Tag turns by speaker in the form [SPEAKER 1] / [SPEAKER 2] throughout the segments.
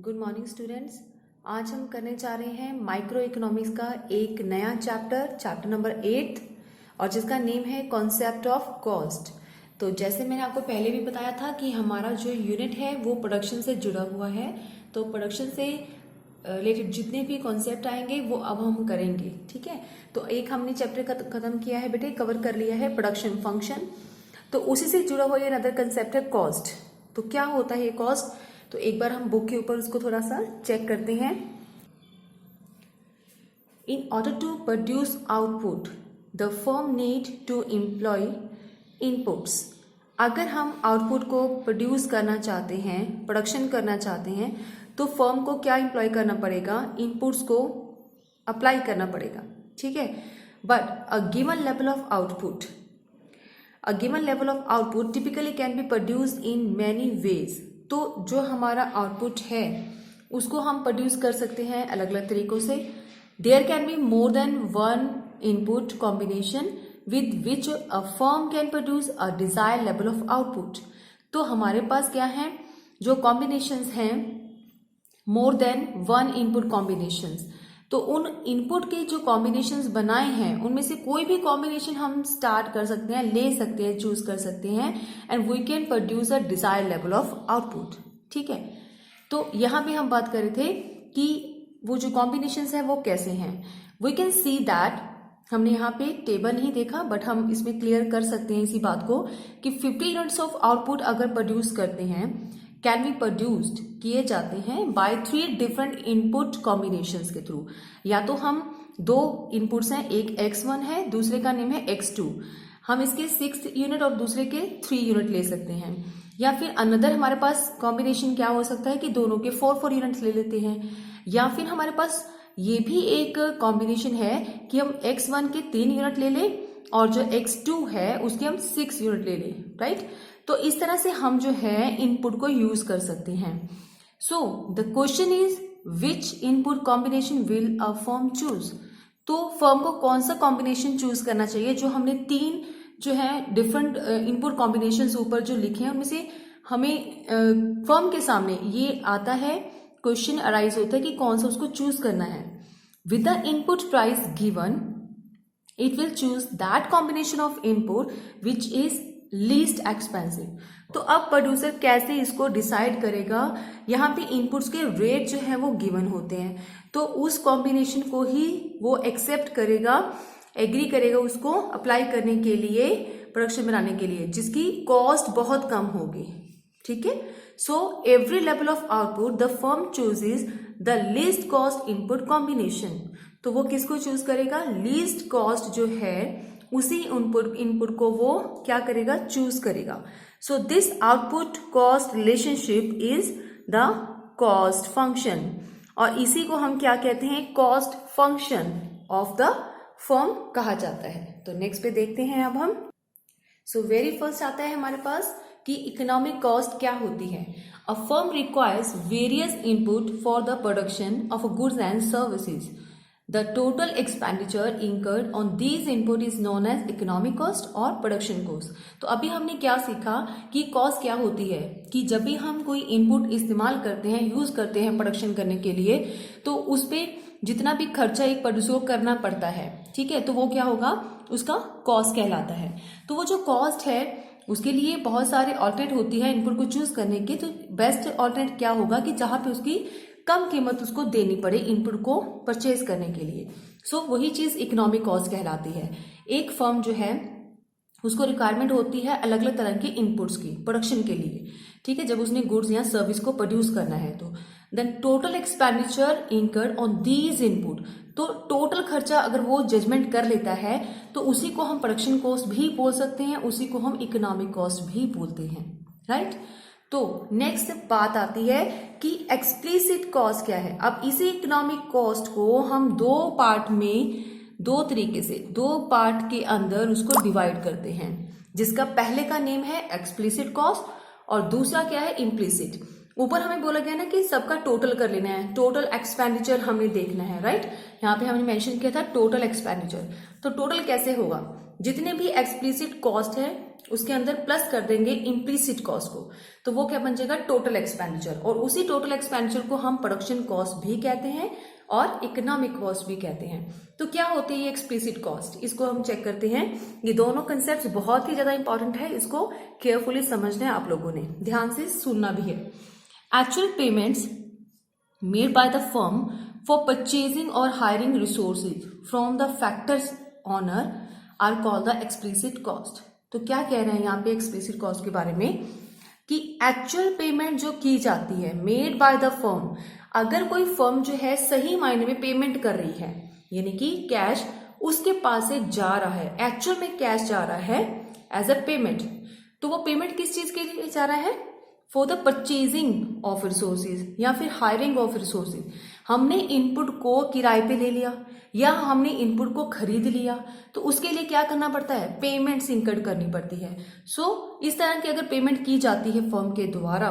[SPEAKER 1] Good morning students. आज हम करने जा रहे हैं माइक्रो इकोनॉमिक्स का एक नया चैप्टर नंबर 8 और जिसका नेम है कॉन्सेप्ट ऑफ कॉस्ट। तो जैसे मैंने आपको पहले भी बताया था कि हमारा जो यूनिट है वो प्रोडक्शन से जुड़ा हुआ है। तो प्रोडक्शन से रिलेटेड जितने भी कॉन्सेप्ट आएंगे वो अब हम करेंगे, ठीक है। तो एक हमने चैप्टर खत्म किया है बेटे, कवर कर लिया है प्रोडक्शन फंक्शन। तो उसी से जुड़ा हुआ ये अदर कंसेप्ट है कॉस्ट। तो क्या होता है ये कॉस्ट, तो एक बार हम बुक के ऊपर उसको थोड़ा सा चेक करते हैं। In order to produce output the firm need to employ inputs. अगर हम आउटपुट को प्रोड्यूस करना चाहते हैं, प्रोडक्शन करना चाहते हैं, तो फर्म को क्या एम्प्लॉय करना पड़ेगा, इनपुट्स को अप्लाई करना पड़ेगा, ठीक है। But a given level of output typically can be produced in many ways. तो जो हमारा आउटपुट है उसको हम प्रोड्यूस कर सकते हैं अलग अलग तरीकों से। There can be more than one input combination with which a firm can produce a desired level of output. तो हमारे पास क्या है, जो कॉम्बिनेशंस हैं, more than one input combinations. तो उन इनपुट के जो कॉम्बिनेशंस बनाए हैं उनमें से कोई भी कॉम्बिनेशन हम स्टार्ट कर सकते हैं, ले सकते हैं, चूज कर सकते हैं, and we can produce a desired level of output, ठीक है। तो यहां पे हम बात कर रहे थे कि वो जो कॉम्बिनेशंस है वो कैसे हैं। वी कैन सी दैट, हमने यहाँ पे टेबल नहीं देखा बट हम इसमें क्लियर कर सकते हैं इसी बात को कि 50 यूनिट्स ऑफ आउटपुट अगर प्रोड्यूस करते हैं, कैन बी प्रोड्यूस्ड, किए जाते हैं बाय 3 डिफरेंट इनपुट कॉम्बिनेशंस के थ्रू। या तो हम दो इनपुट्स हैं, एक x1 है, दूसरे का नेम है x2। हम इसके 6 यूनिट और दूसरे के 3 यूनिट ले सकते हैं। या फिर अनदर हमारे पास कॉम्बिनेशन क्या हो सकता है कि दोनों के 4 यूनिट्स ले लेते हैं। या फिर हमारे पास ये भी एक कॉम्बिनेशन है कि हम x1 के 3 यूनिट ले लें और जो x2 है उसके हम 6 यूनिट ले लें, राइट। तो इस तरह से हम जो है इनपुट को यूज कर सकते हैं। So the question is which input combination will a firm choose. तो फर्म को कौन सा कॉम्बिनेशन चूज करना चाहिए। जो हमने 3 जो है डिफरेंट इनपुट कॉम्बिनेशन ऊपर जो लिखे हैं उनमें से हमें फर्म के सामने ये आता है, क्वेश्चन अराइज होता है कि कौन सा उसको चूज करना है। With the input price given it will choose that combination of input which is least expensive. तो अब प्रोड्यूसर कैसे इसको डिसाइड करेगा, यहाँ पे इनपुट्स के रेट जो है वो गिवन होते हैं, तो उस कॉम्बिनेशन को ही वो एक्सेप्ट करेगा, एग्री करेगा उसको अप्लाई करने के लिए, प्रोडक्शन बनाने के लिए, जिसकी कॉस्ट बहुत कम होगी, ठीक है। So every level of output the firm chooses the least cost input combination. तो वो किसको चूज करेगा, लीस्ट कॉस्ट जो है उसी इनपुट को वो क्या करेगा, चूज करेगा। So this output cost relationship is the cost function, और इसी को हम क्या कहते हैं, cost function of the firm कहा जाता है। तो नेक्स्ट पे देखते हैं अब हम। सो वेरी फर्स्ट आता है हमारे पास कि इकोनॉमिक कॉस्ट क्या होती है। A firm requires various input for the production of goods and services. The total expenditure incurred on these input is known as economic cost और production cost। तो अभी हमने क्या सीखा कि कॉस्ट क्या होती है, कि जब भी हम कोई इनपुट इस्तेमाल करते हैं, यूज करते हैं प्रोडक्शन करने के लिए, तो उस पर जितना भी खर्चा एक प्रोड्यूसर को करना पड़ता है, ठीक है, तो वो क्या होगा, उसका कॉस्ट कहलाता है। तो वो जो कॉस्ट है उसके लिए बहुत सारे ऑल्टरनेट होती है इनपुट को चूज करने की। तो बेस्ट ऑल्टरनेट क्या होगा कि जहां पे उसकी कम कीमत उसको देनी पड़े इनपुट को परचेज करने के लिए। सो वही चीज इकोनॉमिक कॉस्ट कहलाती है। एक फर्म जो है उसको रिक्वायरमेंट होती है अलग अलग तरह के इनपुट्स की प्रोडक्शन के लिए, ठीक है, जब उसने गुड्स या सर्विस को प्रोड्यूस करना है। तो then total expenditure incurred on these input. तो टोटल खर्चा अगर वो जजमेंट कर लेता है तो उसी को हम प्रोडक्शन कॉस्ट भी बोल सकते हैं, उसी को हम इकोनॉमिक कॉस्ट भी बोलते हैं, राइट। तो नेक्स्ट बात आती है कि एक्सप्लिसिट कॉस्ट क्या है। अब इसी इकोनॉमिक कॉस्ट को हम 2 पार्ट में, 2 तरीके से, 2 पार्ट के अंदर उसको डिवाइड करते हैं, जिसका पहले का नेम है एक्सप्लिसिट कॉस्ट और दूसरा क्या है, इम्प्लिसिट। ऊपर हमें बोला गया ना कि सबका टोटल कर लेना है, टोटल एक्सपेंडिचर हमें देखना है, राइट। यहाँ पे हमने मेंशन किया था टोटल एक्सपेंडिचर। तो टोटल कैसे होगा, जितने भी एक्सप्लिसिट कॉस्ट है उसके अंदर प्लस कर देंगे इम्प्लीसिट कॉस्ट को, तो वो क्या बन जाएगा टोटल एक्सपेंडिचर। और उसी टोटल एक्सपेंडिचर को हम प्रोडक्शन कॉस्ट भी कहते हैं और इकोनॉमिक कॉस्ट भी कहते हैं। तो क्या होती है ये एक्सप्लिसिट कॉस्ट, इसको हम चेक करते हैं। ये दोनों कंसेप्ट बहुत ही ज्यादा इंपॉर्टेंट है, इसको केयरफुली समझना है आप लोगों ने, ध्यान से सुनना भी है। Actual payments made by the firm for purchasing और hiring resources from the factors owner are called the explicit cost. तो क्या कह रहे हैं यहाँ पे एक्सप्लिसिट कॉस्ट के बारे में कि एक्चुअल पेमेंट जो की जाती है मेड बाय द फर्म, अगर कोई फर्म जो है सही मायने में पेमेंट कर रही है, यानी कि कैश उसके पास से जा रहा है, एक्चुअल में कैश जा रहा है एज अ पेमेंट, तो वो पेमेंट किस चीज के लिए जा रहा है? For the purchasing of resources या फिर हायरिंग ऑफ रिसोर्सेज। हमने इनपुट को किराए पे ले लिया या हमने इनपुट को खरीद लिया, तो उसके लिए क्या करना पड़ता है? पेमेंट्स इनकर्ड करनी पड़ती है। सो इस तरह की अगर पेमेंट की जाती है फर्म के द्वारा,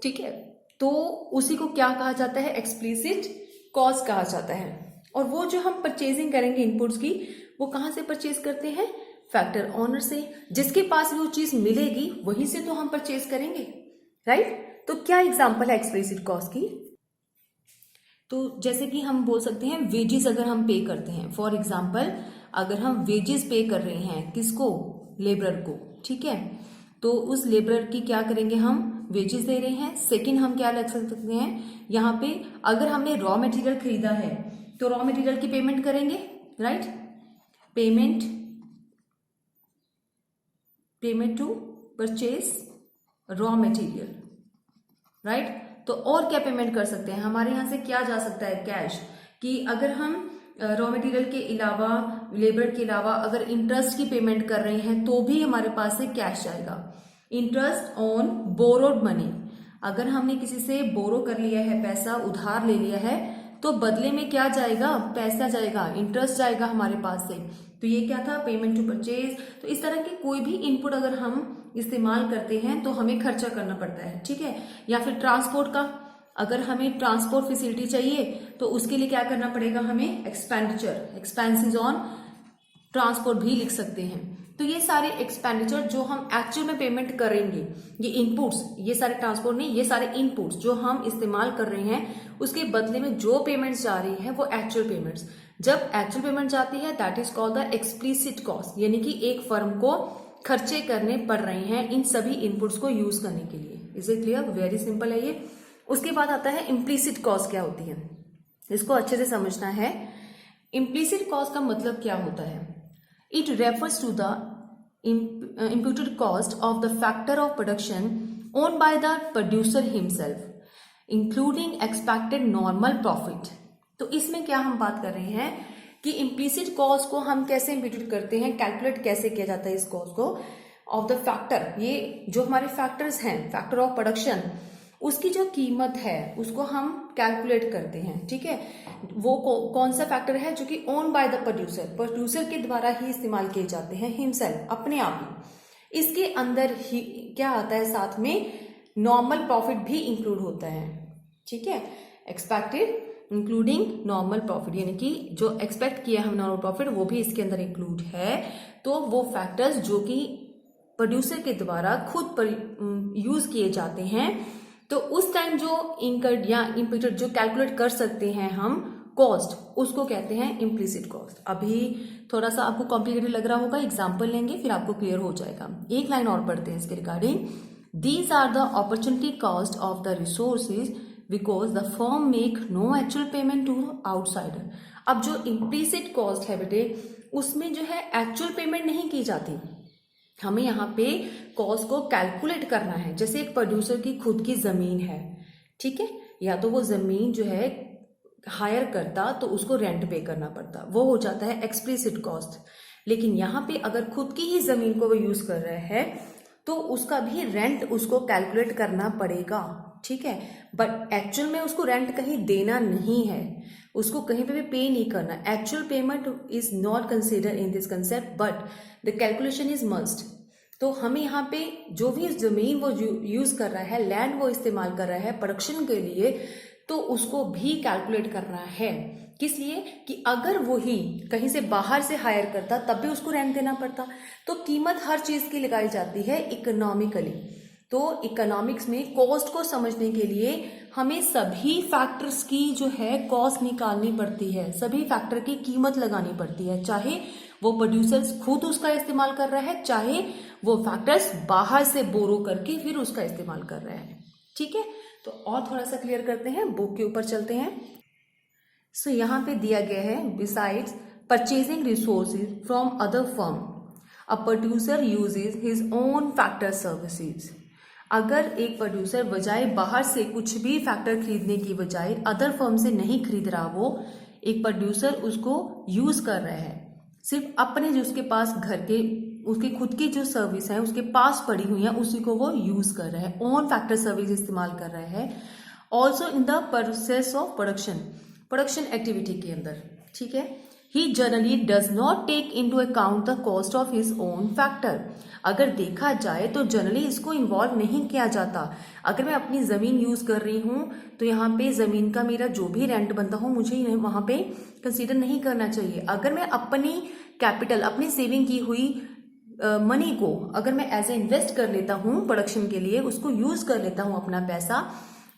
[SPEAKER 1] ठीक है, तो उसी को क्या कहा जाता है? एक्सप्लिसिट कॉस्ट कहा जाता है। और वो जो हम परचेजिंग करेंगे इनपुट्स की, वो कहाँ से परचेज करते हैं? फैक्टर ऑनर से। जिसके पास वो चीज मिलेगी वहीं से तो हम परचेज करेंगे, राइट? तो क्या एग्जांपल है एक्सप्लिसिट कॉस्ट की? तो जैसे कि हम बोल सकते हैं वेजेस अगर हम पे करते हैं, फॉर एग्जांपल अगर हम वेजेस पे कर रहे हैं किसको? लेबरर को, ठीक है, तो उस लेबरर की क्या करेंगे? हम वेजेस दे रहे हैं। सेकंड हम क्या लग सकते हैं यहाँ पे? अगर हमने रॉ मटेरियल खरीदा है तो रॉ मटेरियल की पेमेंट करेंगे, right? Payment to purchase raw material, right? तो और क्या पेमेंट कर सकते हैं? हमारे यहां से क्या जा सकता है? कैश। कि अगर हम रॉ मटेरियल के अलावा, लेबर के अलावा अगर इंटरेस्ट की पेमेंट कर रहे हैं तो भी हमारे पास से कैश जाएगा। इंटरेस्ट ऑन बोरोड मनी, अगर हमने किसी से बोरो कर लिया है, पैसा उधार ले लिया है, तो बदले में क्या जाएगा? पैसा जाएगा, इंटरेस्ट जाएगा हमारे पास से। तो ये क्या था? Payment to purchase. तो इस तरह के कोई भी इनपुट अगर हम इस्तेमाल करते हैं तो हमें खर्चा करना पड़ता है, ठीक है। या फिर ट्रांसपोर्ट का, अगर हमें ट्रांसपोर्ट फैसिलिटी चाहिए तो उसके लिए क्या करना पड़ेगा? हमें एक्सपेंडिचर, एक्सपेंसेस ऑन ट्रांसपोर्ट भी लिख सकते हैं। तो ये सारे एक्सपेंडिचर जो हम एक्चुअल में पेमेंट करेंगे, ये इनपुट्स, ये सारे ट्रांसपोर्ट नहीं, ये सारे इनपुट्स जो हम इस्तेमाल कर रहे हैं, उसके बदले में जो पेमेंट्स जा रही है वो एक्चुअल पेमेंट्स। जब एक्चुअल पेमेंट जाती है that is called the explicit cost, यानी कि एक फर्म को खर्चे करने पड़ रहे हैं इन सभी इनपुट्स को यूज करने के लिए। Is it clear? Very simple है ये। उसके बाद आता है इम्प्लीसिट कॉस्ट क्या होती है, इसको अच्छे से समझना है। इम्प्लीसिट कॉस्ट का मतलब क्या होता है? It refers to the imputed cost of the factor of production owned by the producer himself, including expected normal profit। तो इसमें क्या हम बात कर रहे हैं कि इम्प्लीसिट कॉस्ट को हम कैसे इम्प्यूटेड करते हैं, कैलकुलेट कैसे किया जाता है इस कॉस्ट को ऑफ द फैक्टर। ये जो हमारे फैक्टर्स हैं, फैक्टर ऑफ प्रोडक्शन, उसकी जो कीमत है उसको हम कैलकुलेट करते हैं, ठीक है। वो कौन सा फैक्टर है? जो कि own by the producer, producer के द्वारा ही इस्तेमाल किए जाते हैं, हिमसेल्फ, अपने आप ही। इसके अंदर ही क्या आता है? साथ में नॉर्मल प्रॉफिट भी इंक्लूड होता है, ठीक है। एक्सपेक्टेड इंक्लूडिंग नॉर्मल प्रॉफिट, यानी कि जो एक्सपेक्ट किया हम नॉर्मल प्रॉफिट वो भी इसके अंदर इंक्लूड है। तो वो फैक्टर्स जो कि प्रोड्यूसर के द्वारा खुद पर यूज किए जाते हैं, तो उस टाइम जो इनकर्ड या इम्प्यूटेड जो कैलकुलेट कर सकते हैं हम कॉस्ट, उसको कहते हैं इम्प्लिसिट कॉस्ट। अभी थोड़ा सा आपको कॉम्प्लिकेटेड लग रहा होगा, एग्जांपल लेंगे फिर आपको क्लियर हो जाएगा। एक लाइन और पढ़ते हैं इसके regarding. These are the opportunity cost of the resources because the firm make no actual payment to outsider. अब जो इम्प्लिसिट कॉस्ट है बेटे, उसमें जो है एक्चुअल पेमेंट नहीं की जाती, हमें यहाँ पे कॉस्ट को कैलकुलेट करना है। जैसे एक प्रोड्यूसर की खुद की जमीन है, ठीक है, या तो वो जमीन जो है हायर करता तो उसको रेंट पे करना पड़ता, वो हो जाता है एक्सप्लिसिट कॉस्ट। लेकिन यहाँ पे अगर खुद की ही जमीन को वो यूज कर रहा है तो उसका भी रेंट उसको कैलकुलेट करना पड़ेगा, ठीक है। बट एक्चुअल में उसको रेंट कहीं देना नहीं है, उसको कहीं पे भी पे नहीं करना। Actual payment is not consider in this concept but the calculation is must. तो हमें यहाँ पे जो भी जमीन वो यूज कर रहा है, लैंड वो इस्तेमाल कर रहा है प्रोडक्शन के लिए, तो उसको भी कैलकुलेट करना है। किस लिए? कि अगर वो ही कहीं से बाहर से हायर करता तब भी उसको रेंट देना पड़ता। तो कीमत हर चीज की लगाई जाती है इकोनॉमिकली। तो इकोनॉमिक्स में कॉस्ट को समझने के लिए हमें सभी फैक्टर्स की जो है कॉस्ट निकालनी पड़ती है, सभी फैक्टर की कीमत लगानी पड़ती है, चाहे वो प्रोड्यूसर्स खुद उसका इस्तेमाल कर रहा है, चाहे वो फैक्टर्स बाहर से बोरो करके फिर उसका इस्तेमाल कर रहा है। ठीक है, तो और थोड़ा सा क्लियर करते हैं, बुक के ऊपर चलते हैं। सो यहाँ पे दिया गया है, besides purchasing resources from other firm a producer uses his own factor services. अगर एक प्रोड्यूसर बजाय बाहर से कुछ भी फैक्टर खरीदने की बजाय अदर फर्म से नहीं खरीद रहा, वो एक प्रोड्यूसर उसको यूज कर रहा है, सिर्फ अपने जो उसके पास घर के उसकी खुद की जो सर्विस है उसके पास पड़ी हुई है उसी को वो यूज कर रहा है, ओन फैक्टर सर्विस इस्तेमाल कर रहा है। Also in the process of production activity के अंदर। ठीक है, he generally does not take into account the cost of his own factor. अगर देखा जाए तो जनरली इसको इन्वॉल्व नहीं किया जाता। अगर मैं अपनी जमीन यूज कर रही हूं तो यहाँ पे जमीन का मेरा जो भी रेंट बनता हो मुझे वहां पे कंसीडर नहीं करना चाहिए। अगर मैं अपनी कैपिटल, अपनी सेविंग की हुई मनी को अगर मैं एज ए इन्वेस्ट कर लेता हूँ प्रोडक्शन के लिए, उसको यूज कर लेता हूँ अपना पैसा,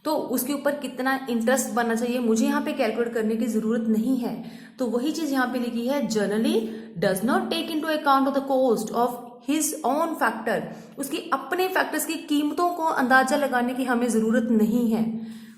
[SPEAKER 1] तो उसके ऊपर कितना इंटरेस्ट बनना चाहिए मुझे यहाँ पे कैलकुलेट करने की जरूरत नहीं है। तो वही चीज यहाँ पे लिखी है, generally does not take into account of the cost of his own factor. उसकी अपने फैक्टर्स की कीमतों को अंदाजा लगाने की हमें जरूरत नहीं है।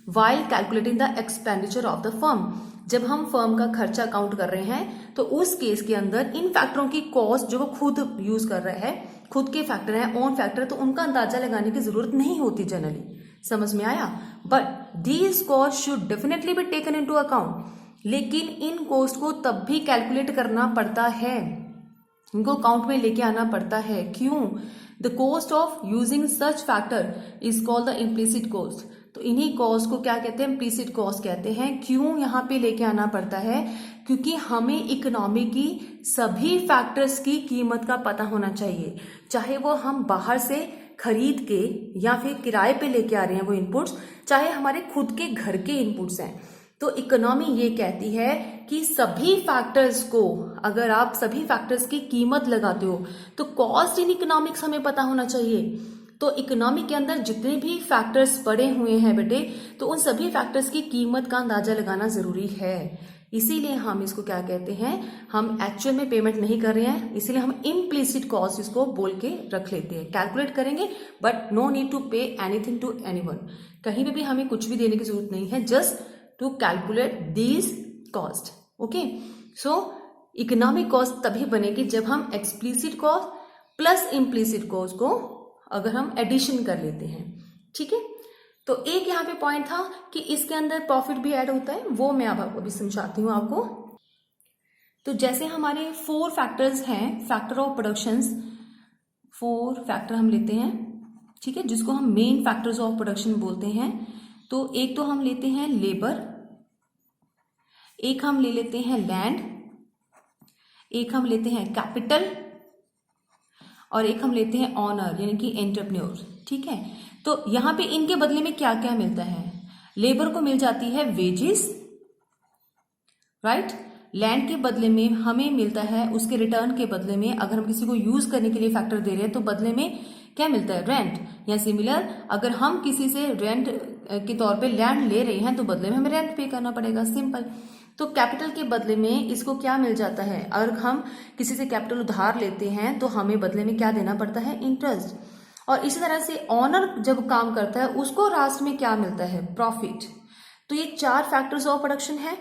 [SPEAKER 1] While calculating the expenditure of the firm, जब हम फर्म का खर्चा काउंट कर रहे हैं तो उस केस के अंदर इन फैक्टरों की कॉस्ट जो वो खुद यूज कर रहा है, खुद के फैक्टर है, ओन फैक्टर, तो उनका अंदाजा लगाने की जरूरत नहीं होती जनरली। समझ में आया? But these cost should definitely be taken into account. लेकिन इन कॉस्ट को तब भी कैलकुलेट करना पड़ता है, इनको अकाउंट में लेके आना पड़ता है। क्यों? The cost of using such factor is called the implicit cost. तो इन्हीं कॉस्ट को क्या कहते हैं? इम्प्लिसिट कॉस्ट कहते हैं। क्यों यहाँ पे लेके आना पड़ता है? क्योंकि हमें इकोनॉमी की सभी फैक्टर्स की कीमत का पता होना चाहिए, चाहे वो हम बाहर से खरीद के या फिर किराए पे लेके आ रहे हैं वो इनपुट्स, चाहे हमारे खुद के घर के इनपुट्स हैं। तो इकोनॉमी ये कहती है कि सभी फैक्टर्स को, अगर आप सभी फैक्टर्स की कीमत लगाते हो तो कॉस्ट इन इकोनॉमिक्स हमें पता होना चाहिए। तो इकोनॉमी के अंदर जितने भी फैक्टर्स पड़े हुए हैं बेटे, तो उन सभी फैक्टर्स की कीमत का अंदाजा लगाना जरूरी है। इसीलिए हम इसको क्या कहते हैं, हम एक्चुअल में पेमेंट नहीं कर रहे हैं, इसीलिए हम इम्प्लिसिट कॉस्ट इसको बोल के रख लेते हैं। कैलकुलेट करेंगे but no need to pay anything to anyone. कहीं पे भी हमें कुछ भी देने की जरूरत नहीं है, just to calculate these cost. Okay, so economic cost तभी बनेगी जब हम explicit cost plus implicit cost को अगर हम एडिशन कर लेते हैं। ठीक है, तो एक यहाँ पे पॉइंट था कि इसके अंदर प्रॉफिट भी ऐड होता है, वो मैं अब अभी समझाती हूँ आपको। तो जैसे हमारे 4 फैक्टर्स हैं, फैक्टर ऑफ प्रोडक्शंस, 4 फैक्टर हम लेते हैं, ठीक है, जिसको हम मेन फैक्टर्स ऑफ प्रोडक्शन बोलते हैं। तो एक तो हम लेते हैं लेबर, एक हम ले लेते हैं लैंड, एक हम लेते हैं कैपिटल, और एक हम लेते हैं ऑनर यानी कि एंटरप्रेन्योर। ठीक है, तो यहां पे इनके बदले में क्या क्या मिलता है? लेबर को मिल जाती है वेजेस, राइट। लैंड के बदले में हमें मिलता है, उसके रिटर्न के बदले में, अगर हम किसी को यूज करने के लिए फैक्टर दे रहे हैं तो बदले में क्या मिलता है? रेंट। या सिमिलर, अगर हम किसी से रेंट के तौर पे लैंड ले रहे हैं तो बदले में हमें रेंट पे करना पड़ेगा, सिंपल। तो कैपिटल के बदले में इसको क्या मिल जाता है? अगर हम किसी से कैपिटल उधार लेते हैं तो हमें बदले में क्या देना पड़ता है? इंटरेस्ट। और इसी तरह से ऑनर जब काम करता है उसको लास्ट में क्या मिलता है? प्रॉफिट। तो ये 4 फैक्टर्स ऑफ प्रोडक्शन है,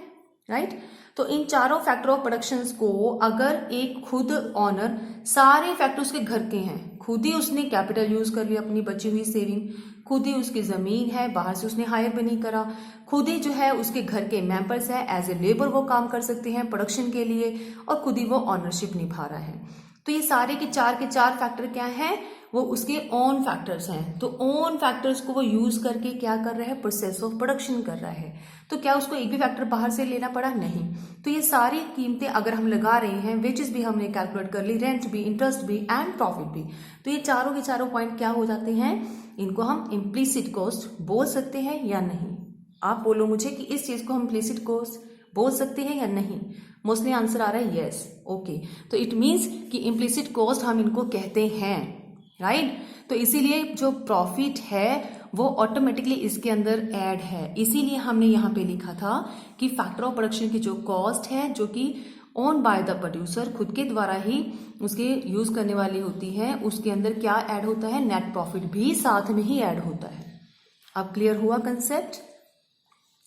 [SPEAKER 1] राइट। तो इन चारों फैक्टर ऑफ प्रोडक्शंस को अगर एक खुद ऑनर, सारे फैक्टर उसके घर के हैं, खुद ही उसने कैपिटल यूज कर लिया, अपनी बची हुई सेविंग, खुद ही उसकी जमीन है, बाहर से उसने हायर भी नहीं करा, खुद ही जो है उसके घर के मेंबर्स है, एज ए लेबर वो काम कर सकते हैं प्रोडक्शन के लिए, और खुद ही वो ऑनरशिप निभा रहा है। तो ये सारे के चार फैक्टर क्या हैं, वो उसके ओन फैक्टर्स हैं। तो ओन फैक्टर्स को वो यूज करके क्या कर रहा है, प्रोसेस ऑफ प्रोडक्शन कर रहा है। तो क्या उसको एक भी फैक्टर बाहर से लेना पड़ा, नहीं। तो ये सारी कीमतें अगर हम लगा रहे हैं, वेजेस भी हमने कैलकुलेट कर ली, रेंट भी, इंटरेस्ट भी एंड प्रॉफिट भी, तो ये चारों के चारों पॉइंट क्या हो जाते हैं, इनको हम इम्प्लिसिट कॉस्ट बोल सकते हैं या नहीं। आप बोलो मुझे कि इस चीज को हम इम्प्लिसिट कॉस्ट बोल सकते हैं या नहीं। मोस्टली आंसर आ रहा है यस, ओके। तो इट मीन्स कि इम्प्लिसिट कॉस्ट हम इनको कहते हैं, राइट। तो इसीलिए जो प्रॉफिट है वो ऑटोमेटिकली इसके अंदर ऐड है। इसीलिए हमने यहाँ पे लिखा था कि फैक्टर ऑफ प्रोडक्शन की जो कॉस्ट है, जो कि ओन बाय द प्रोड्यूसर, खुद के द्वारा ही उसके यूज करने वाली होती है, उसके अंदर क्या ऐड होता है, नेट प्रॉफिट भी साथ में ही ऐड होता है। अब क्लियर हुआ कंसेप्ट।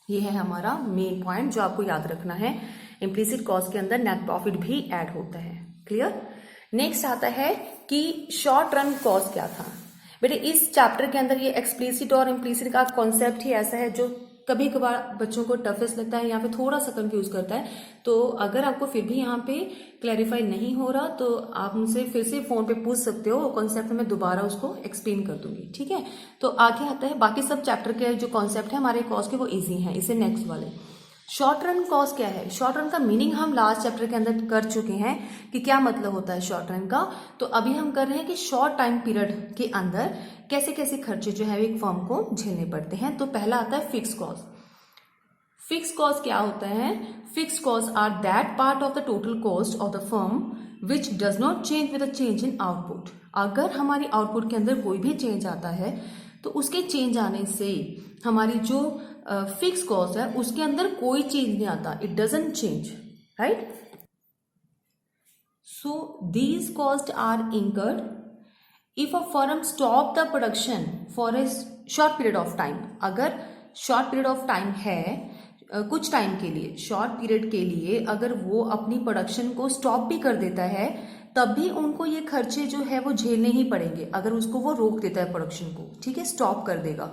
[SPEAKER 1] ये है हमारा मेन पॉइंट जो आपको याद रखना है, इम्प्लिसिट कॉस्ट के अंदर नेट प्रॉफिट भी ऐड होता है। क्लियर। नेक्स्ट आता है कि शॉर्ट रन कॉस्ट क्या था। बेटे इस चैप्टर के अंदर ये एक्सप्लिसिट और इम्प्लिसिट का कॉन्सेप्ट ही ऐसा है जो कभी कभार बच्चों को टफेस्ट लगता है या फिर थोड़ा सा कंफ्यूज करता है। तो अगर आपको फिर भी यहाँ पे क्लैरिफाई नहीं हो रहा तो आप मुझसे फिर से फोन पे पूछ सकते हो, कॉन्सेप्ट मैं दोबारा उसको एक्सप्लेन कर दूंगी, ठीक है। तो आगे आता है बाकी सब चैप्टर के जो कॉन्सेप्ट है हमारे कॉस्ट के, वो ईजी है। इसे नेक्स्ट वाले शॉर्ट रन कॉस्ट क्या है। शॉर्ट रन का मीनिंग हम लास्ट चैप्टर के अंदर कर चुके हैं कि क्या मतलब होता है शॉर्ट रन का। तो अभी हम कर रहे हैं कि शॉर्ट टाइम पीरियड के अंदर कैसे कैसे खर्चे जो है एक फर्म को झेलने पड़ते हैं। तो पहला आता है फिक्स कॉस्ट। फिक्स कॉस्ट क्या होता है, fix cost are that part of the total cost of the firm which does not change with the change in output. अगर हमारी आउटपुट के अंदर कोई भी चेंज आता है तो उसके चेंज आने से हमारी जो फिक्स कॉस्ट है उसके अंदर कोई चेंज नहीं आता, it doesn't change, right. So these cost are incurred if a firm stop the production for a short period of time. अगर शॉर्ट पीरियड ऑफ टाइम है, कुछ टाइम के लिए, शॉर्ट पीरियड के लिए अगर वो अपनी प्रोडक्शन को स्टॉप भी कर देता है तब भी उनको ये खर्चे जो है वो झेलने ही पड़ेंगे। अगर उसको वो रोक देता है प्रोडक्शन को, ठीक है, स्टॉप कर देगा,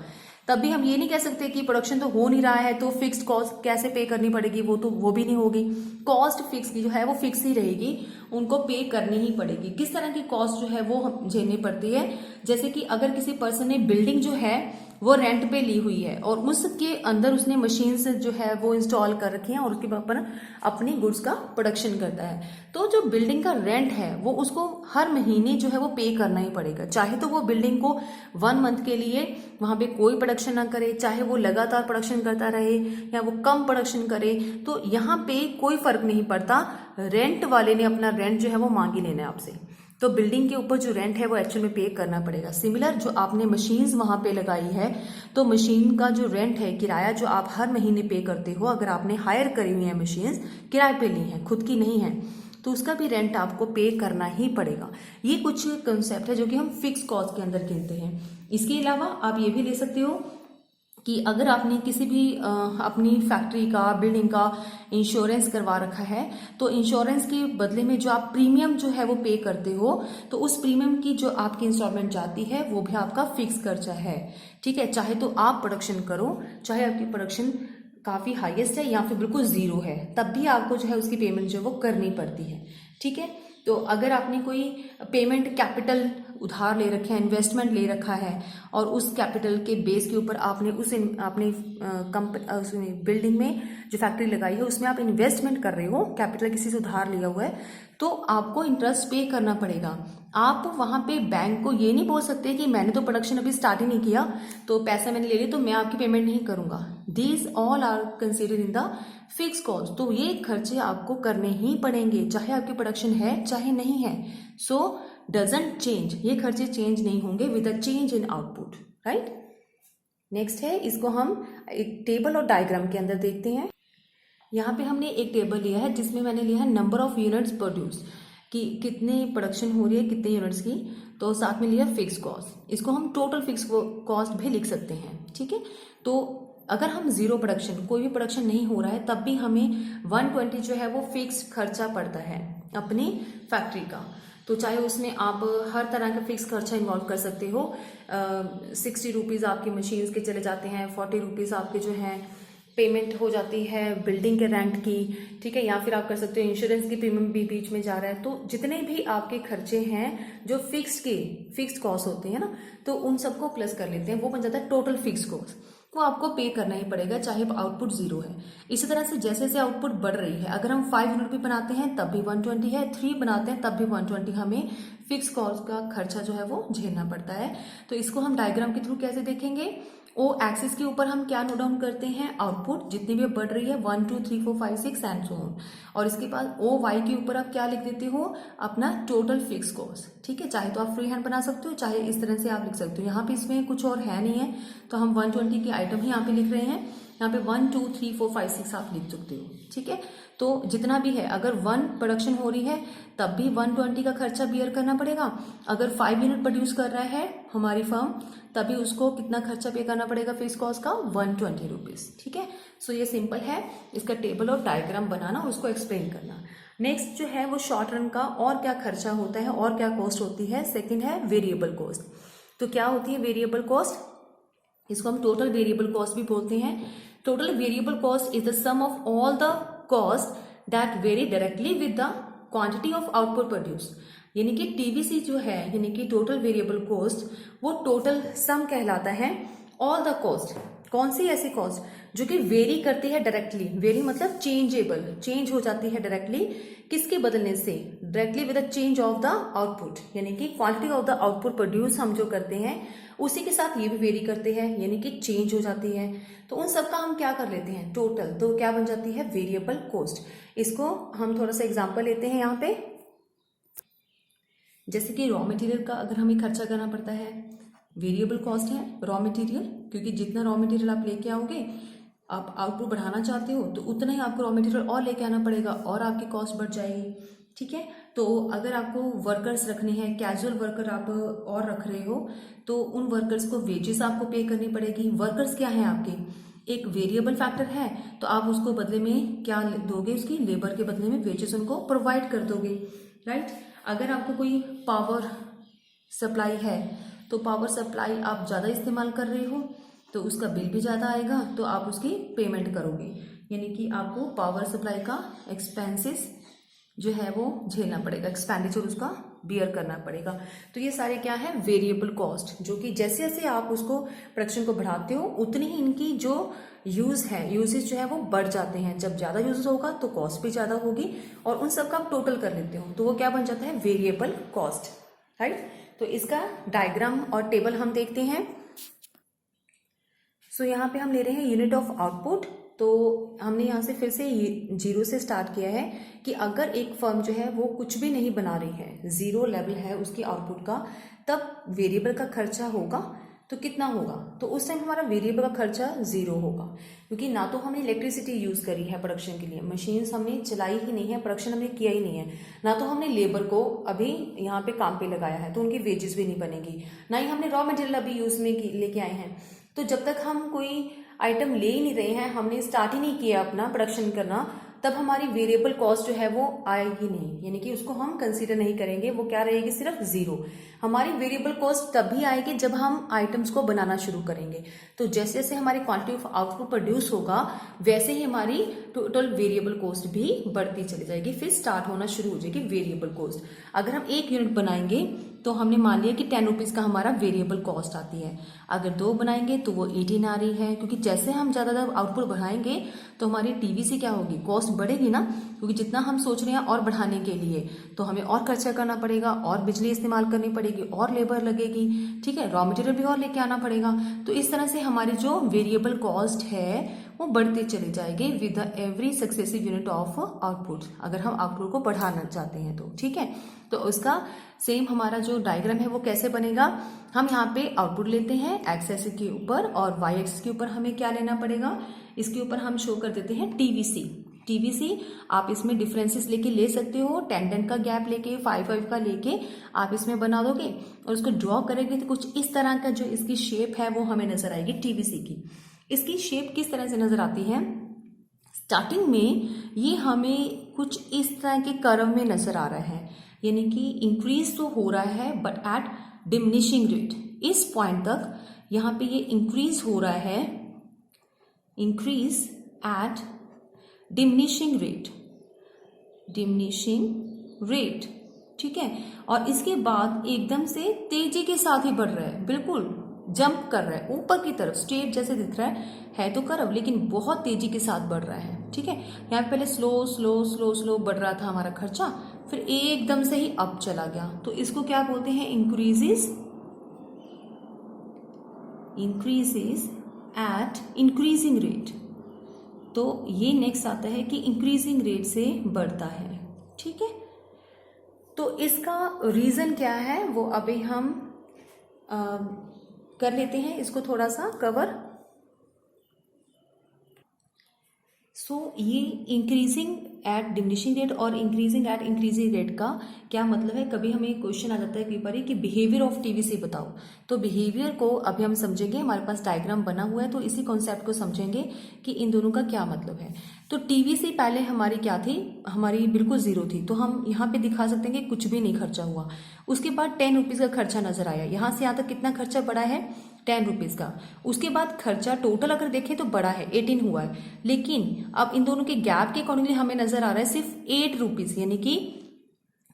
[SPEAKER 1] तब भी हम ये नहीं कह सकते कि प्रोडक्शन तो हो नहीं रहा है तो फिक्स्ड कॉस्ट कैसे पे करनी पड़ेगी, वो भी नहीं होगी। कॉस्ट फिक्स की जो है वो फिक्स ही रहेगी, उनको पे करनी ही पड़ेगी। किस तरह की कॉस्ट जो है वो झेलनी पड़ती है, जैसे कि अगर किसी पर्सन ने बिल्डिंग जो है वो रेंट पे ली हुई है और उसके अंदर उसने मशीन्स जो है वो इंस्टॉल कर रखी हैं और उसके ऊपर अपनी गुड्स का प्रोडक्शन करता है, तो जो बिल्डिंग का रेंट है वो उसको हर महीने जो है वो पे करना ही पड़ेगा। चाहे तो वो बिल्डिंग को 1 मंथ के लिए वहां पे कोई प्रोडक्शन ना करे, चाहे वो लगातार प्रोडक्शन करता रहे या वो कम प्रोडक्शन करे, तो यहाँ पे कोई फर्क नहीं पड़ता। रेंट वाले ने अपना रेंट जो है वो मांग ही लेना है आपसे, तो बिल्डिंग के ऊपर जो रेंट है वो एक्चुअल में पे करना पड़ेगा। सिमिलर जो आपने मशीन्स वहां पे लगाई है तो मशीन का जो रेंट है, किराया जो आप हर महीने पे करते हो, अगर आपने हायर करी हुई है मशीन्स, किराए पे ली है, खुद की नहीं है, तो उसका भी रेंट आपको पे करना ही पड़ेगा। ये कुछ कंसेप्ट है जो कि हम फिक्स कॉस्ट के अंदर गिनते हैं। इसके अलावा आप ये भी ले सकते हो कि अगर आपने किसी भी अपनी फैक्ट्री का, बिल्डिंग का इंश्योरेंस करवा रखा है तो इंश्योरेंस के बदले में जो आप प्रीमियम जो है वो पे करते हो, तो उस प्रीमियम की जो आपकी इंस्टॉलमेंट जाती है वो भी आपका फिक्स खर्चा है, ठीक है। चाहे तो आप प्रोडक्शन करो, चाहे आपकी प्रोडक्शन काफी हाईएस्ट है या फिर बिल्कुल जीरो है, तब भी आपको जो है उसकी पेमेंट जो वो करनी पड़ती है, ठीक है। तो अगर आपने कोई पेमेंट कैपिटल उधार ले रखे हैं, इन्वेस्टमेंट ले रखा है और उस कैपिटल के बेस के ऊपर आपने अपनी बिल्डिंग में जो फैक्ट्री लगाई है उसमें आप इन्वेस्टमेंट कर रहे हो, कैपिटल किसी से उधार लिया हुआ है, तो आपको इंटरेस्ट पे करना पड़ेगा। आप वहां पे बैंक को ये नहीं बोल सकते कि मैंने तो प्रोडक्शन अभी स्टार्ट ही नहीं किया तो पैसा मैंने ले लिया तो मैं आपकी पेमेंट नहीं करूंगा। These all are considered in the fix cost. तो ये खर्चे आपको करने ही पड़ेंगे चाहे आपकी प्रोडक्शन है चाहे नहीं है। सो डजंट चेंज, ये खर्चे चेंज नहीं होंगे with a change in output, right. Next है, इसको हम एक टेबल और डायग्राम के अंदर देखते हैं। यहाँ पे हमने एक टेबल लिया है जिसमें मैंने लिया है नंबर ऑफ यूनिट्स प्रोड्यूस, कि कितनी प्रोडक्शन हो रही है कितने यूनिट्स की, तो साथ में लिया फिक्स कॉस्ट। इसको हम टोटल फिक्स कॉस्ट भी लिख सकते हैं, ठीक है। तो अगर हम जीरो प्रोडक्शन, कोई भी प्रोडक्शन नहीं हो रहा है, तब भी हमें 120 जो है वो फिक्स खर्चा पड़ता है अपनी फैक्ट्री का। तो चाहे उसमें आप हर तरह का फिक्स खर्चा इन्वॉल्व कर सकते हो। 60 रुपीज़ आपकी मशीन्स के चले जाते हैं, 40 रुपीज़ आपके जो हैं पेमेंट हो जाती है बिल्डिंग के रेंट की, ठीक है, या फिर आप कर सकते हो इंश्योरेंस की प्रीमियम भी बीच में जा रहा है। तो जितने भी आपके खर्चे हैं जो फिक्स्ड कॉस्ट होते हैं ना, तो उन सबको प्लस कर लेते हैं, वो बन जाता है टोटल फिक्स कॉस्ट। वो आपको पे करना ही पड़ेगा चाहे आउटपुट 0 है। इसी तरह से जैसे जैसे आउटपुट बढ़ रही है, अगर हम 5 यूनिट भी बनाते हैं तब भी 120 है, 3 बनाते हैं तब भी 120, हमें फिक्स कॉस्ट का खर्चा जो है वो झेलना पड़ता है। तो इसको हम डायग्राम के थ्रू कैसे देखेंगे, ओ एक्सिस के ऊपर हम क्या नोट डाउन करते हैं, आउटपुट जितनी भी बढ़ रही है 1 2 3 4 5 6 एंड सो ऑन, और इसके बाद ओ वाई के ऊपर आप क्या लिख देते हो, अपना टोटल फिक्स कॉस्ट, ठीक है। चाहे तो आप फ्री हैंड बना सकते हो, चाहे इस तरह से आप लिख सकते हो। यहाँ पे इसमें कुछ और है नहीं है, तो हम 120 की आइटम ही यहाँ पे लिख रहे हैं। यहाँ पे 1 2 3 4 5 6 आप लिख सकते हो, ठीक है। तो जितना भी है, अगर 1 प्रोडक्शन हो रही है तब भी 120 का खर्चा बियर करना पड़ेगा। अगर 5 यूनिट प्रोड्यूस कर रहा है हमारी फर्म, तभी उसको कितना खर्चा पे करना पड़ेगा फिक्स कॉस्ट का, 120 रुपीज, ठीक है। सो ये सिंपल है, इसका टेबल और डायग्राम बनाना, उसको एक्सप्लेन करना। नेक्स्ट जो है वो शॉर्ट रन का और क्या खर्चा होता है और क्या कॉस्ट होती है, सेकेंड है वेरिएबल कॉस्ट। तो क्या होती है वेरिएबल कॉस्ट, इसको हम टोटल वेरिएबल कॉस्ट भी बोलते हैं। Total variable cost is the sum of all the cost that vary directly with the quantity of output produce. यानी कि टीवीसी जो है, यानी कि टोटल वेरिएबल कॉस्ट, वो टोटल सम कहलाता है ऑल द कॉस्ट। कौन सी ऐसी कॉस्ट जो कि वेरी करती है डायरेक्टली, वेरी मतलब चेंजेबल, चेंज हो जाती है डायरेक्टली, किसके बदलने से, directly with the change of the output, यानी कि quantity of the output produce हम जो करते हैं उसी के साथ ये भी वेरी करते हैं, यानी कि चेंज हो जाती है। तो उन सब का हम क्या कर लेते हैं टोटल, तो क्या बन जाती है वेरिएबल कॉस्ट। इसको हम थोड़ा सा एग्जांपल लेते हैं यहाँ पे, जैसे कि रॉ मटेरियल का अगर हमें खर्चा करना पड़ता है, वेरिएबल कॉस्ट है रॉ मटेरियल, क्योंकि जितना रॉ मटेरियल आप लेके आओगे, आप आउटपुट बढ़ाना चाहते हो तो उतना ही आपको रॉ मटेरियल और लेके आना पड़ेगा और आपकी कॉस्ट बढ़ जाएगी, ठीक है। तो अगर आपको वर्कर्स रखने हैं, कैजुअल वर्कर आप और रख रहे हो, तो उन वर्कर्स को वेजेस आपको पे करनी पड़ेगी। वर्कर्स क्या है आपके, एक वेरिएबल फैक्टर है, तो आप उसको बदले में क्या दोगे, उसकी लेबर के बदले में वेजेस उनको प्रोवाइड कर दोगे, राइट। अगर आपको कोई पावर सप्लाई है, तो पावर सप्लाई आप ज़्यादा इस्तेमाल कर रहे हो तो उसका बिल भी ज़्यादा आएगा, तो आप उसकी पेमेंट करोगे, यानी कि आपको पावर सप्लाई का एक्सपेंसेस जो है वो झेलना पड़ेगा, एक्सपेंडिचर उसका बियर करना पड़ेगा। तो ये सारे क्या है वेरिएबल कॉस्ट, जो कि जैसे जैसे आप उसको प्रोडक्शन को बढ़ाते हो उतनी ही इनकी जो यूजेज जो है वो बढ़ जाते हैं। जब ज़्यादा यूजेज होगा तो कॉस्ट भी ज़्यादा होगी, और उन सब का आप टोटल कर लेते हो तो वो क्या बन जाता है वेरिएबल कॉस्ट, राइट। तो इसका डायग्राम और टेबल हम देखते हैं। सो यहाँ पे हम ले रहे हैं यूनिट ऑफ आउटपुट। तो हमने यहाँ से फिर से 0 से स्टार्ट किया है कि अगर एक फर्म जो है वो कुछ भी नहीं बना रही है, 0 लेवल है उसकी आउटपुट का, तब वेरिएबल का खर्चा होगा तो कितना होगा, तो उस टाइम हमारा वेरिएबल का खर्चा 0 होगा, क्योंकि ना तो हमने इलेक्ट्रिसिटी यूज़ करी है प्रोडक्शन के लिए, मशीन्स हमने चलाई ही नहीं है, प्रोडक्शन हमने किया ही नहीं है, ना तो हमने लेबर को अभी यहाँ पे काम पे लगाया है तो उनकी वेजेस भी नहीं बनेगी, ना ही हमने रॉ मटेरियल अभी यूज़ में लेके आए हैं। तो जब तक हम कोई आइटम ले ही नहीं रहे हैं, हमने स्टार्ट ही नहीं किया अपना प्रोडक्शन करना, तब हमारी वेरिएबल कॉस्ट जो है वो आएगी नहीं, यानी कि उसको हम कंसीडर नहीं करेंगे, वो क्या रहेगी सिर्फ 0। हमारी वेरिएबल कॉस्ट तभी आएगी जब हम आइटम्स को बनाना शुरू करेंगे। तो जैसे जैसे हमारी क्वांटिटी ऑफ आउटपुट प्रोड्यूस होगा वैसे ही हमारी टोटल वेरिएबल कॉस्ट भी बढ़ती चली जाएगी, फिर स्टार्ट होना शुरू हो जाएगी वेरिएबल कॉस्ट। अगर हम 1 यूनिट बनाएंगे तो हमने मान लिया कि 10 रुपीज़ का हमारा वेरिएबल कॉस्ट आती है, अगर 2 बनाएंगे तो वो 18 आ रही है, क्योंकि जैसे हम ज़्यादा आउटपुट बढ़ाएंगे तो हमारी टीवीसी क्या होगी, कॉस्ट बढ़ेगी ना, क्योंकि जितना हम सोच रहे हैं और बढ़ाने के लिए तो हमें और खर्चा करना पड़ेगा, और बिजली इस्तेमाल करनी पड़ेगी, और लेबर लगेगी, ठीक है, रॉ मटेरियल भी और लेके आना पड़ेगा। तो इस तरह से हमारी जो वेरिएबल कॉस्ट है वो बढ़ती चली जाएगी with the every successive unit of output, अगर हम आउटपुट को बढ़ाना चाहते हैं तो, ठीक है। तो उसका सेम हमारा जो डायग्राम है वो कैसे बनेगा, हम यहाँ पे आउटपुट लेते हैं एक्स एक्सिस के ऊपर, और वाई एक्सिस के ऊपर हमें क्या लेना पड़ेगा, इसके ऊपर हम शो कर देते हैं टीवीसी। टीवीसी आप इसमें डिफरेंसेस लेके ले सकते हो, 10 का गैप लेके 5 का लेके आप इसमें बना दोगे और उसको ड्रॉ करेंगे तो कुछ इस तरह का जो इसकी शेप है वो हमें नजर आएगी टीवीसी की। इसकी शेप किस तरह से नजर आती है, स्टार्टिंग में ये हमें कुछ इस तरह के कर्व में नजर आ रहा है, यानी कि इंक्रीज तो हो रहा है बट एट डिमिनिशिंग रेट। इस पॉइंट तक यहाँ पे ये इंक्रीज हो रहा है, इंक्रीज at diminishing rate, ठीक है। और इसके बाद एकदम से तेजी के साथ ही बढ़ रहा है, बिल्कुल जंप कर रहा है ऊपर की तरफ, स्ट्रेट जैसे दिख रहा है तो कर्व, लेकिन बहुत तेजी के साथ बढ़ रहा है, ठीक है। यहाँ पे पहले स्लो स्लो स्लो स्लो बढ़ रहा था हमारा खर्चा, फिर एकदम से ही अप चला गया, तो इसको क्या बोलते हैं, इंक्रीजेस एट इंक्रीजिंग रेट। तो ये नेक्स्ट आता है कि इंक्रीजिंग रेट से बढ़ता है, ठीक है। तो इसका रीजन क्या है वो अभी हम कर लेते हैं, इसको थोड़ा सा कवर। ये इंक्रीजिंग एट डिमिनिशिंग रेट और इंक्रीजिंग एट इंक्रीजिंग रेट का क्या मतलब है, कभी हमें क्वेश्चन आ जाता है कई बार कि बिहेवियर ऑफ टीवीसी बताओ। तो बिहेवियर को अभी हम समझेंगे, हमारे पास डायग्राम बना हुआ है, तो इसी कॉन्सेप्ट को समझेंगे कि इन दोनों का क्या मतलब है। तो टीवीसी पहले हमारी क्या थी, हमारी बिल्कुल जीरो थी, तो हम यहाँ पे दिखा सकते हैं कि कुछ भी नहीं खर्चा हुआ। उसके बाद 10 रुपीज़ का खर्चा नजर आया, यहाँ से यहाँ तक कितना खर्चा बढ़ा है, 10 रुपीज़ का। उसके बाद खर्चा टोटल अगर देखें तो बड़ा है, 18 हुआ है, लेकिन अब इन दोनों के गैप के अकॉर्डिंगली हमें नजर आ रहा है सिर्फ 8 रुपीज़, यानी कि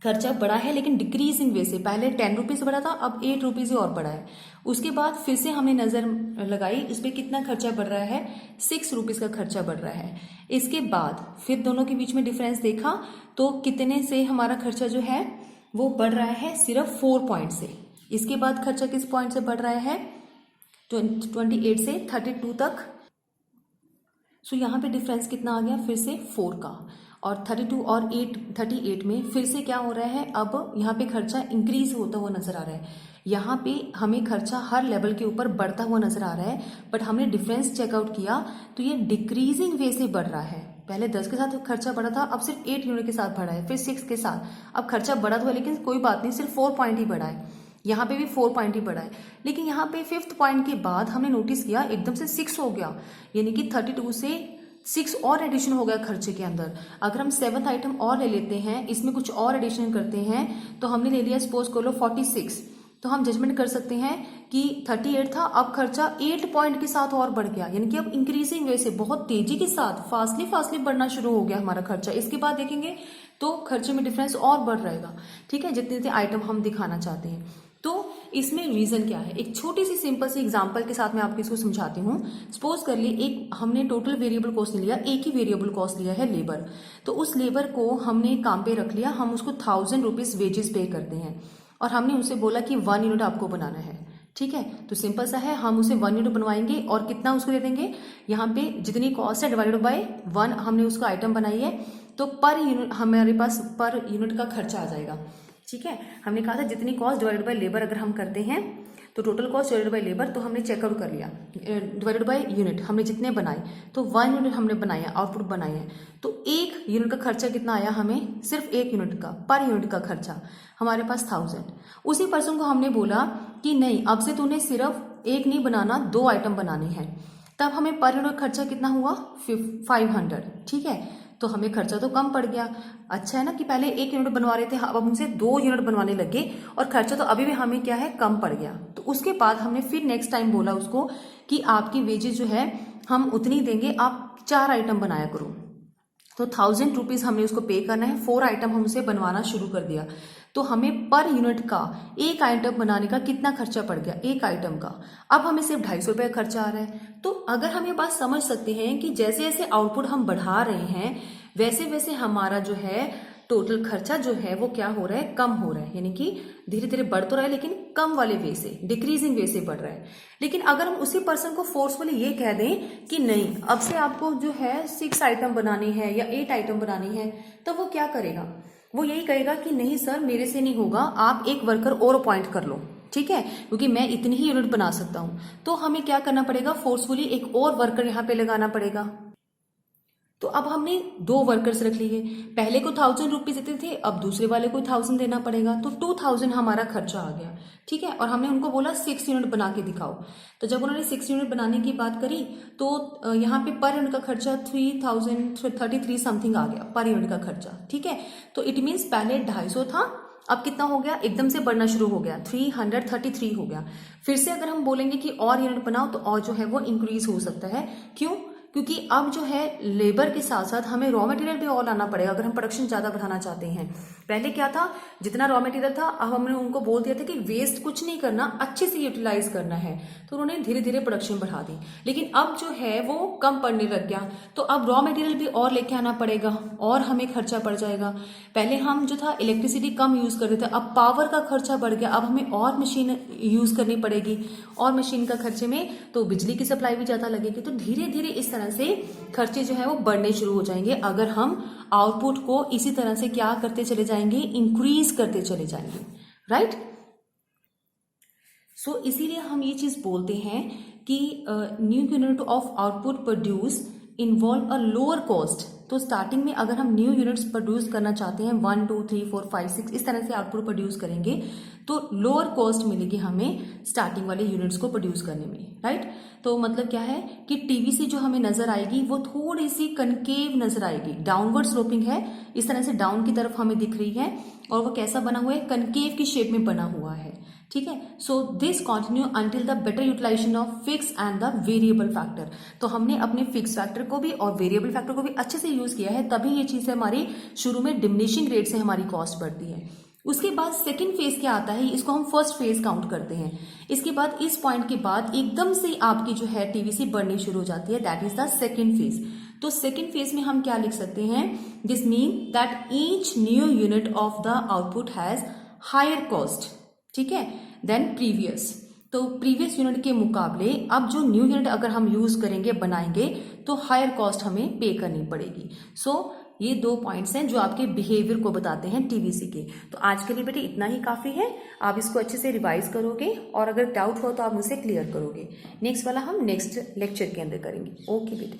[SPEAKER 1] खर्चा बढ़ा है लेकिन डिक्रीजिंग वे से, पहले 10 रुपीज़ बढ़ा था, अब 8 रुपीज़ और बढ़ा है। उसके बाद फिर से हमने नजर लगाई, इस पर कितना खर्चा बढ़ रहा है, 6 रुपीज़ का खर्चा बढ़ रहा है। इसके बाद फिर दोनों के बीच में डिफरेंस देखा तो कितने से हमारा खर्चा जो है वो बढ़ रहा है, सिर्फ 4 पॉइंट से। इसके बाद खर्चा किस पॉइंट से बढ़ रहा है, 28 से 32 तक। सो यहाँ पे डिफरेंस कितना आ गया, फिर से 4 का, और 32 और 38 में फिर से क्या हो रहा है, अब यहाँ पे खर्चा इंक्रीज होता हुआ नजर आ रहा है। यहाँ पे हमें खर्चा हर लेवल के ऊपर बढ़ता हुआ नजर आ रहा है, बट हमने डिफरेंस चेकआउट किया तो ये डिक्रीजिंग वे से बढ़ रहा है। पहले 10 के साथ खर्चा बढ़ा था, अब सिर्फ 8 यूनिट के साथ बढ़ा है, फिर 6 के साथ, अब खर्चा बढ़ा तो है लेकिन कोई बात नहीं, सिर्फ 4 पॉइंट ही बढ़ा है। यहाँ पे भी 4 पॉइंट ही बढ़ा है, लेकिन यहाँ पे 5th पॉइंट के बाद हमने नोटिस किया एकदम से 6 हो गया, यानी कि 32 से 6 और एडिशन हो गया खर्चे के अंदर। अगर हम 7th आइटम और ले लेते हैं, इसमें कुछ और एडिशन करते हैं, तो हमने ले लिया सपोज कर लो 46, तो हम जजमेंट कर सकते हैं कि 38 था, अब खर्चा 8 पॉइंट के साथ और बढ़ गया, यानी कि अब इंक्रीजिंग वे से बहुत तेजी के साथ फास्टली बढ़ना शुरू हो गया हमारा खर्चा। इसके बाद देखेंगे तो खर्चे में डिफरेंस और बढ़ रहेगा, ठीक है, जितने जितने आइटम हम दिखाना चाहते हैं। तो इसमें रीजन क्या है, एक छोटी सी सिंपल सी एग्जांपल के साथ मैं आपको इसको समझाती हूँ। सपोज कर लिए एक हमने टोटल वेरिएबल कॉस्ट नहीं लिया, एक ही वेरिएबल कॉस्ट लिया है लेबर, तो उस लेबर को हमने काम पे रख लिया, हम उसको 1000 रुपीज वेजेस पे करते हैं, और हमने उसे बोला कि 1 यूनिट आपको बनाना है, ठीक है। तो सिंपल सा है, हम उसे 1 यूनिट बनवाएंगे और कितना उसको दे देंगे, यहाँ पे जितनी कॉस्ट है डिवाइडेड बाय 1, हमने उसका आइटम बनाई है, तो पर यूनिट हमारे पास पर यूनिट का खर्चा आ जाएगा, ठीक है। हमने कहा था जितनी कॉस्ट डिवाइडेड बाय लेबर अगर हम करते हैं तो total cost divided by labour, तो हमने चेकआउट कर लिया डिवाइडेड बाय यूनिट, हमने जितने बनाए तो 1 यूनिट हमने बनाया, आउटपुट बनाए हैं, तो 1 यूनिट का खर्चा कितना आया हमें, सिर्फ 1 यूनिट का, पर यूनिट का खर्चा हमारे पास 1000। उसी पर्सन को हमने बोला कि नहीं, अब से तूने सिर्फ 1 नहीं बनाना, 2 आइटम बनाने हैं, तब हमें पर यूनिट खर्चा कितना हुआ, 500, ठीक है। तो हमें खर्चा तो कम पड़ गया, अच्छा है ना, कि पहले 1 यूनिट बनवा रहे थे, अब हमसे 2 यूनिट बनवाने लगे और खर्चा तो अभी भी हमें क्या है, कम पड़ गया। तो उसके बाद हमने फिर नेक्स्ट टाइम बोला उसको कि आपकी वेजेस जो है हम उतनी देंगे, आप 4 आइटम बनाया करो, तो 1000 रुपीज हमने उसको पे करना है, 4 आइटम हम उसे बनवाना शुरू कर दिया, तो हमें पर यूनिट का 1 आइटम बनाने का कितना खर्चा पड़ गया, 1 आइटम का, अब हमें सिर्फ 250 रुपये का खर्चा आ रहा है। तो अगर हम ये बात समझ सकते हैं कि जैसे जैसे आउटपुट हम बढ़ा रहे हैं वैसे वैसे हमारा जो है टोटल खर्चा जो है वो क्या हो रहा है, कम हो रहा है, यानी कि धीरे धीरे बढ़ तो रहा है लेकिन कम वाले वे से, डिक्रीजिंग वे से बढ़ रहा है। लेकिन अगर हम उसी पर्सन को फोर्सफुली ये कह दें कि नहीं, अब से आपको जो है 6 आइटम बनानी है या 8 आइटम बनानी है, तो वो क्या करेगा, वो यही कहेगा कि नहीं सर मेरे से नहीं होगा, आप एक वर्कर और अपॉइंट कर लो, ठीक है, क्योंकि मैं इतनी ही यूनिट बना सकता हूं। तो हमें क्या करना पड़ेगा, फोर्सफुली एक और वर्कर यहाँ पे लगाना पड़ेगा। तो अब हमने 2 वर्कर्स रख लिए, पहले को 1000 रुपीज देते थे, अब दूसरे वाले को 1000 देना पड़ेगा, तो 2000 हमारा खर्चा आ गया, ठीक है। और हमने उनको बोला 6 यूनिट बना के दिखाओ, तो जब उन्होंने 6 यूनिट बनाने की बात करी तो यहाँ पे पर यूनिट का खर्चा 3033 समथिंग आ गया पर यूनिट का खर्चा, ठीक है। तो इट मीन्स पहले 250 था, अब कितना हो गया, एकदम से बढ़ना शुरू हो गया, 333 हो गया। फिर से अगर हम बोलेंगे कि और यूनिट बनाओ तो और जो है वो इंक्रीज हो सकता है, क्यों, क्योंकि अब जो है लेबर के साथ साथ हमें रॉ मटेरियल भी और लाना पड़ेगा अगर हम प्रोडक्शन ज़्यादा बढ़ाना चाहते हैं। पहले क्या था, जितना रॉ मटेरियल था अब हमने उनको बोल दिया था कि वेस्ट कुछ नहीं करना, अच्छे से यूटिलाइज करना है, तो उन्होंने धीरे धीरे प्रोडक्शन बढ़ा दी। लेकिन अब जो है वो कम पड़ने लग गया, तो अब रॉ मटेरियल भी और लेके आना पड़ेगा और हमें खर्चा पड़ जाएगा। पहले हम जो था इलेक्ट्रिसिटी कम यूज करते थे, अब पावर का खर्चा बढ़ गया, अब हमें और मशीन यूज करनी पड़ेगी, और मशीन का खर्चे में तो बिजली की सप्लाई भी ज्यादा लगेगी। तो धीरे धीरे इस तरह से खर्चे जो है वो बढ़ने शुरू हो जाएंगे अगर हम आउटपुट को इसी तरह से क्या करते चले जाएंगे, इंक्रीज करते चले जाएंगे, राइट। सो इसीलिए हम ये चीज बोलते हैं कि new unit of output produce involve a lower cost. तो स्टार्टिंग में अगर हम न्यू यूनिट्स प्रोड्यूस करना चाहते हैं 1 2 3 4 5 6 इस तरह से आउटपुट प्रोड्यूस करेंगे तो लोअर कॉस्ट मिलेगी हमें स्टार्टिंग वाले यूनिट्स को प्रोड्यूस करने में, राइट। तो मतलब क्या है कि टीवीसी जो हमें नजर आएगी वो थोड़ी सी कनकेव नजर आएगी, डाउनवर्ड स्लोपिंग है, इस तरह से डाउन की तरफ हमें दिख रही है, और वो कैसा बना हुआ है, कनकेव की शेप में बना हुआ है, ठीक है। So this continue until the better utilisation of fix and the variable factor. तो हमने अपने फिक्स फैक्टर को भी और वेरिएबल फैक्टर को भी अच्छे से यूज किया है, तभी ये चीज हमारी शुरू में डिमिनिशिंग रेट से हमारी कॉस्ट बढ़ती है। उसके बाद सेकंड फेज क्या आता है, इसको हम फर्स्ट फेज काउंट करते हैं। इसके बाद इस पॉइंट के बाद एकदम से आपकी जो है टीवीसी बढ़नी शुरू हो जाती है, that is the second phase. तो सेकंड फेज में हम क्या लिख सकते हैं, this mean that each new unit of the output has higher cost, ठीक है, देन प्रीवियस। तो प्रीवियस यूनिट के मुकाबले अब जो न्यू यूनिट अगर हम यूज करेंगे, बनाएंगे, तो हायर कॉस्ट हमें पे करनी पड़ेगी। सो ये 2 पॉइंट्स हैं जो आपके बिहेवियर को बताते हैं टीवीसी के। तो आज के लिए बेटे इतना ही काफी है, आप इसको अच्छे से रिवाइज करोगे और अगर डाउट हो तो आप मुझसे क्लियर करोगे। नेक्स्ट वाला हम नेक्स्ट लेक्चर के अंदर करेंगे। ओके बेटे।